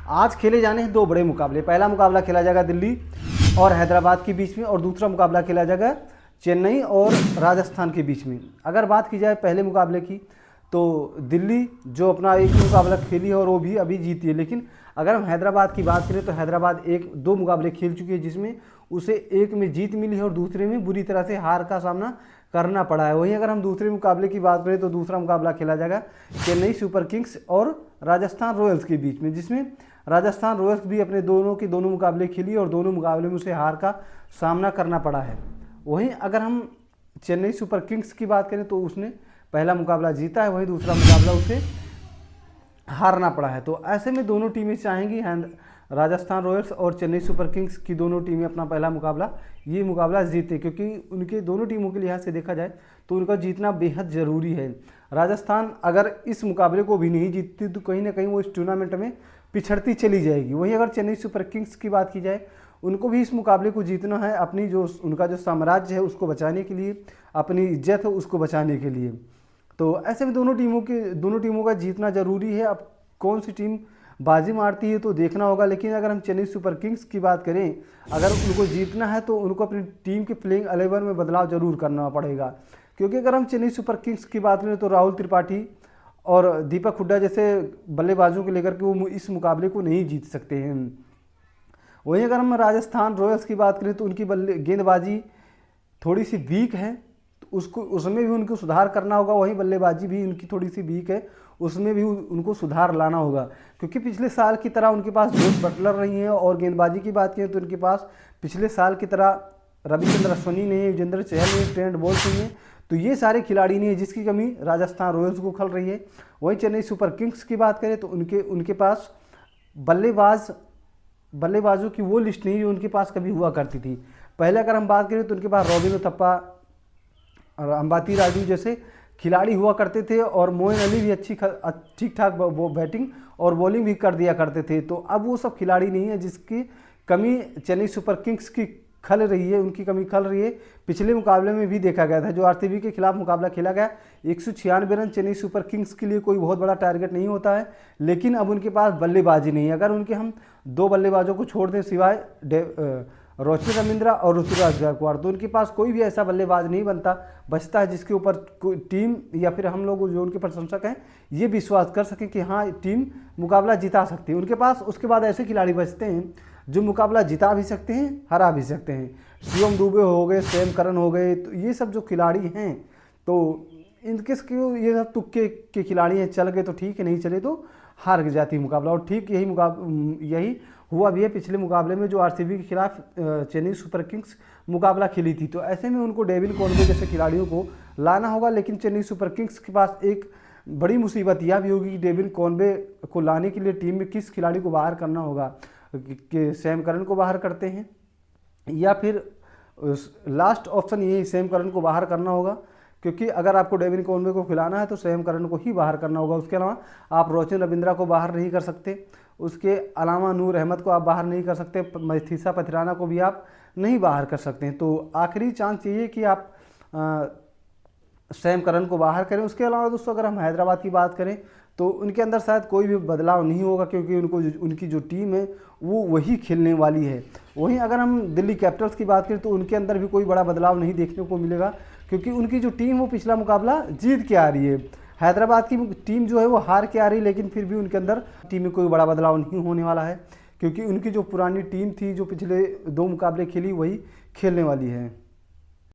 आज खेले जाने हैं दो बड़े मुकाबले। पहला मुकाबला खेला जाएगा दिल्ली और हैदराबाद के बीच में, और दूसरा मुकाबला खेला जाएगा चेन्नई और राजस्थान के बीच में। अगर बात की जाए पहले मुकाबले की, तो दिल्ली जो अपना एक मुकाबला खेली है और वो भी अभी जीती है। लेकिन अगर हम हैदराबाद की बात करें तो हैदराबाद दो मुकाबले खेल चुकी है, जिसमें उसे एक में जीत मिली है और दूसरे में बुरी तरह से हार का सामना करना पड़ा है। वहीं अगर हम दूसरे मुकाबले की बात करें तो दूसरा मुकाबला खेला जाएगा चेन्नई सुपर किंग्स और राजस्थान रॉयल्स के बीच में, जिसमें राजस्थान रॉयल्स भी अपने दोनों मुकाबले खेली और दोनों मुकाबले में उसे हार का सामना करना पड़ा है। वहीं अगर हम चेन्नई सुपर किंग्स की बात करें तो उसने पहला मुकाबला जीता है, वहीं दूसरा मुकाबला उसे हारना पड़ा है। तो ऐसे में दोनों टीमें चाहेंगी, राजस्थान रॉयल्स और चेन्नई सुपर किंग्स की दोनों टीमें अपना पहला मुकाबला जीते, क्योंकि उनके दोनों टीमों के लिहाज से देखा जाए तो उनका जीतना बेहद ज़रूरी है। राजस्थान अगर इस मुकाबले को भी नहीं जीतती तो कहीं ना कहीं वो इस टूर्नामेंट में पिछड़ती चली जाएगी। वहीं अगर चेन्नई सुपर किंग्स की बात की जाए, उनको भी इस मुकाबले को जीतना है, अपनी उनका जो साम्राज्य है उसको बचाने के लिए, अपनी इज्जत है उसको बचाने के लिए। तो ऐसे में दोनों टीमों का जीतना ज़रूरी है। अब कौन सी टीम बाजी मारती है तो देखना होगा। लेकिन अगर हम चेन्नई सुपर किंग्स की बात करें, अगर उनको जीतना है तो उनको अपनी टीम के प्लेइंग 11 में बदलाव जरूर करना पड़ेगा। क्योंकि अगर हम चेन्नई सुपर किंग्स की बात करें तो राहुल त्रिपाठी और दीपक हुड्डा जैसे बल्लेबाजों को लेकर के वो इस मुकाबले को नहीं जीत सकते हैं। वहीं अगर हम राजस्थान रॉयल्स की बात करें तो उनकी गेंदबाजी थोड़ी सी वीक है, तो उसमें भी उनको सुधार करना होगा। वहीं बल्लेबाजी भी उनकी थोड़ी सी वीक है, उसमें भी उनको सुधार लाना होगा। क्योंकि पिछले साल की तरह उनके पास जोस बटलर नहीं है, और गेंदबाजी की बात करें तो उनके पास पिछले साल की तरह रविचंद्र अश्विनी नहीं है, युजवेंद्र चहल नहीं है, ट्रेंट बोल्ट नहीं है। तो ये सारे खिलाड़ी नहीं है, जिसकी कमी राजस्थान रॉयल्स को खल रही है। वहीं चेन्नई सुपर किंग्स की बात करें तो उनके पास बल्लेबाजों की वो लिस्ट नहीं जो उनके पास कभी हुआ करती थी। पहले अगर हम बात करें तो उनके पास रॉबिन उथप्पा और अंबाती राजू जैसे खिलाड़ी हुआ करते थे, और मोइन अली भी ठीक ठाक वो बैटिंग और बॉलिंग भी कर दिया करते थे। तो अब वो सब खिलाड़ी नहीं है, जिसकी कमी चेन्नई सुपर किंग्स की खल रही है, उनकी कमी खल रही है। पिछले मुकाबले में भी देखा गया था, जो आरसीबी के खिलाफ मुकाबला खेला गया, 196 रन चेन्नई सुपर किंग्स के लिए कोई बहुत बड़ा टारगेट नहीं होता है। लेकिन अब उनके पास बल्लेबाजी नहीं है। अगर उनके हम दो बल्लेबाजों को छोड़ दें सिवाय रोहित रविंद्रा और ऋतुराज गायकवाड़, तो उनके पास कोई भी ऐसा बल्लेबाज नहीं बचता है जिसके ऊपर कोई टीम या फिर हम लोग जो उनके प्रशंसक हैं ये विश्वास कर सकें कि हाँ टीम मुकाबला जिता सकती है। उनके पास उसके बाद ऐसे खिलाड़ी बचते हैं जो मुकाबला जिता भी सकते हैं, हरा भी सकते हैं। शिवम दुबे हो गए, सैम करन हो गए, तो ये सब जो खिलाड़ी हैं, तो इनके ये सब तुक्के के खिलाड़ी हैं। चल गए तो ठीक है, नहीं चले तो हार जाती है मुकाबला। और ठीक यही हुआ भी है पिछले मुकाबले में, जो आरसीबी के खिलाफ चेन्नई सुपर किंग्स मुकाबला खेली थी। तो ऐसे में उनको डेविन कॉनवे जैसे खिलाड़ियों को लाना होगा। लेकिन चेन्नई सुपर किंग्स के पास एक बड़ी मुसीबत यह भी होगी कि डेविन कॉनवे को लाने के लिए टीम में किस खिलाड़ी को बाहर करना होगा, कि सैम करन को बाहर करते हैं या फिर लास्ट ऑप्शन यही सैम करन को बाहर करना होगा। क्योंकि अगर आपको डेविन कॉनवे को खिलाना है तो सैम करन को ही बाहर करना होगा। उसके अलावा आप रोहित रविंद्रा को बाहर नहीं कर सकते, उसके अलावा नूर अहमद को आप बाहर नहीं कर सकते, मथीसा पथिराना को भी आप नहीं बाहर कर सकते हैं। तो आखिरी चांस ये है कि आप सैम करन को बाहर करें। उसके अलावा दोस्तों अगर हम हैदराबाद की बात करें तो उनके अंदर शायद कोई भी बदलाव नहीं होगा, क्योंकि उनकी जो टीम है वो वही खेलने वाली है। वहीं अगर हम दिल्ली कैपिटल्स की बात करें तो उनके अंदर भी कोई बड़ा बदलाव नहीं देखने को मिलेगा, क्योंकि उनकी जो टीम वो पिछला मुकाबला जीत के आ रही है। हैदराबाद की टीम जो है वो हार के आ रही है, लेकिन फिर भी उनके अंदर टीम में कोई बड़ा बदलाव नहीं होने वाला है, क्योंकि उनकी जो पुरानी टीम थी जो पिछले दो मुकाबले खेली वही खेलने वाली है।